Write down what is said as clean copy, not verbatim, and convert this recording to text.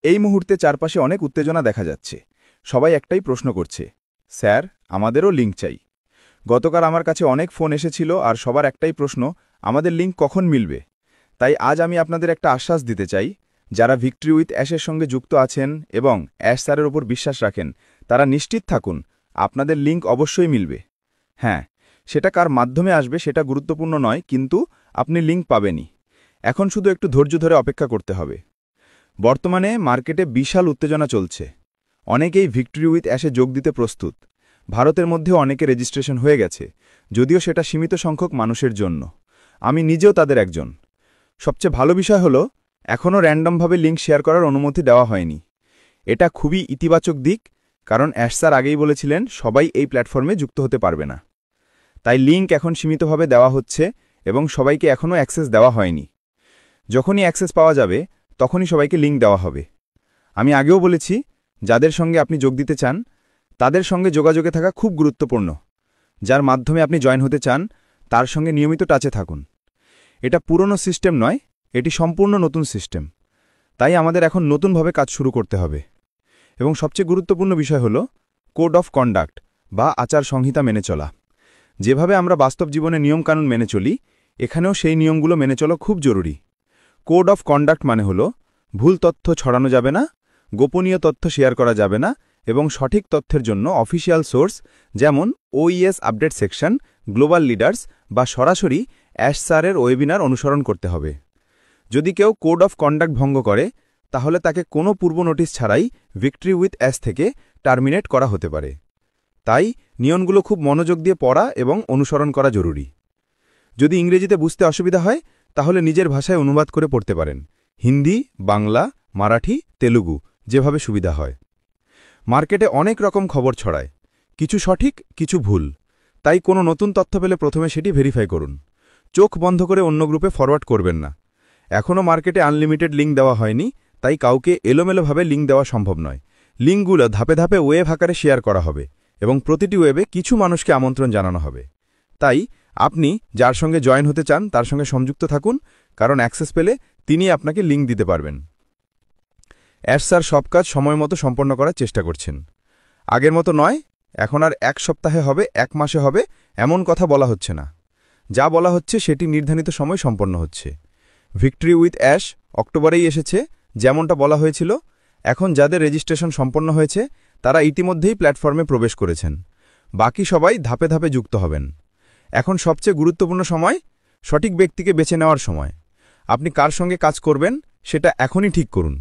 এই মুহূর্তে চারপাশে অনেক উত্তেজনা দেখা যাচ্ছে। সবাই একটাই প্রশ্ন করছে, স্যার, আমাদেরও লিঙ্ক চাই। গতকাল আমার কাছে অনেক ফোন এসেছিল আর সবার একটাই প্রশ্ন, আমাদের লিঙ্ক কখন মিলবে। তাই আজ আমি আপনাদের একটা আশ্বাস দিতে চাই, যারা ভিক্টরি উইথ অ্যাশের সঙ্গে যুক্ত আছেন এবং অ্যাশ স্যারের ওপর বিশ্বাস রাখেন, তারা নিশ্চিত থাকুন, আপনাদের লিঙ্ক অবশ্যই মিলবে। হ্যাঁ, সেটা কার মাধ্যমে আসবে সেটা গুরুত্বপূর্ণ নয়, কিন্তু আপনি লিঙ্ক পাবেনই। এখন শুধু একটু ধৈর্য ধরে অপেক্ষা করতে হবে। বর্তমানে মার্কেটে বিশাল উত্তেজনা চলছে। অনেকেই ভিক্টরি উইথ অ্যাশে যোগ দিতে প্রস্তুত। ভারতের মধ্যেও অনেকে রেজিস্ট্রেশন হয়ে গেছে, যদিও সেটা সীমিত সংখ্যক মানুষের জন্য। আমি নিজেও তাদের একজন। সবচেয়ে ভালো বিষয় হলো, এখনও র্যান্ডমভাবে লিঙ্ক শেয়ার করার অনুমতি দেওয়া হয়নি। এটা খুবই ইতিবাচক দিক, কারণ অ্যাশ স্যার আগেই বলেছিলেন সবাই এই প্ল্যাটফর্মে যুক্ত হতে পারবে না। তাই লিঙ্ক এখন সীমিতভাবে দেওয়া হচ্ছে এবং সবাইকে এখনও অ্যাক্সেস দেওয়া হয়নি। যখনই অ্যাক্সেস পাওয়া যাবে তখনই সবাইকে লিঙ্ক দেওয়া হবে। আমি আগেও বলেছি, যাদের সঙ্গে আপনি যোগ দিতে চান তাদের সঙ্গে যোগাযোগে থাকা খুব গুরুত্বপূর্ণ। যার মাধ্যমে আপনি জয়েন হতে চান তার সঙ্গে নিয়মিত টাচে থাকুন। এটা পুরনো সিস্টেম নয়, এটি সম্পূর্ণ নতুন সিস্টেম। তাই আমাদের এখন নতুনভাবে কাজ শুরু করতে হবে। এবং সবচেয়ে গুরুত্বপূর্ণ বিষয় হল কোড অফ কন্ডাক্ট বা আচার সংহিতা মেনে চলা। যেভাবে আমরা বাস্তব জীবনে নিয়মকানুন মেনে চলি, এখানেও সেই নিয়মগুলো মেনে চলা খুব জরুরি। কোড অফ কন্ডাক্ট মানে হল, ভুল তথ্য ছড়ানো যাবে না, গোপনীয় তথ্য শেয়ার করা যাবে না এবং সঠিক তথ্যের জন্য অফিসিয়াল সোর্স যেমন ওইএস আপডেট সেকশন, গ্লোবাল লিডার্স বা সরাসরি অ্যাশ স্যারের ওয়েবিনার অনুসরণ করতে হবে। যদি কেউ কোড অফ কন্ডাক্ট ভঙ্গ করে, তাহলে তাকে কোনো পূর্ব নোটিশ ছাড়াই ভিক্টরি উইথ অ্যাশ থেকে টার্মিনেট করা হতে পারে। তাই নিয়মগুলো খুব মনোযোগ দিয়ে পড়া এবং অনুসরণ করা জরুরি। যদি ইংরেজিতে বুঝতে অসুবিধা হয়, তাহলে নিজের ভাষায় অনুবাদ করে পড়তে পারেন। হিন্দি, বাংলা, মারাঠি, তেলুগু, যেভাবে সুবিধা হয়। মার্কেটে অনেক রকম খবর ছড়ায়, কিছু সঠিক, কিছু ভুল। তাই কোনো নতুন তথ্য পেলে প্রথমে সেটি ভেরিফাই করুন। চোখ বন্ধ করে অন্য গ্রুপে ফরওয়ার্ড করবেন না। এখনও মার্কেটে আনলিমিটেড লিঙ্ক দেওয়া হয়নি, তাই কাউকে এলোমেলোভাবে লিঙ্ক দেওয়া সম্ভব নয়। লিঙ্কগুলো ধাপে ধাপে ওয়েব আকারে শেয়ার করা হবে এবং প্রতিটি ওয়েবে কিছু মানুষকে আমন্ত্রণ জানানো হবে। তাই আপনি যার সঙ্গে জয়েন হতে চান তার সঙ্গে সংযুক্ত থাকুন, কারণ অ্যাক্সেস পেলে তিনি আপনাকে লিঙ্ক দিতে পারবেন। অ্যাশ স্যার সব কাজ সময়মতো সম্পন্ন করার চেষ্টা করছেন। আগের মতো নয়, এখন আর এক সপ্তাহে হবে, এক মাসে হবে এমন কথা বলা হচ্ছে না। যা বলা হচ্ছে সেটি নির্ধারিত সময় সম্পন্ন হচ্ছে। ভিক্টরি উইথ অ্যাশ অক্টোবরেই এসেছে, যেমনটা বলা হয়েছিল। এখন যাদের রেজিস্ট্রেশন সম্পন্ন হয়েছে তারা ইতিমধ্যেই প্ল্যাটফর্মে প্রবেশ করেছেন। বাকি সবাই ধাপে ধাপে যুক্ত হবেন। এখন সবচেয়ে গুরুত্বপূর্ণ সময়, সঠিক ব্যক্তিকে বেছে নেওয়ার সময়। আপনি কার সঙ্গে কাজ করবেন সেটা এখনই ঠিক করুন।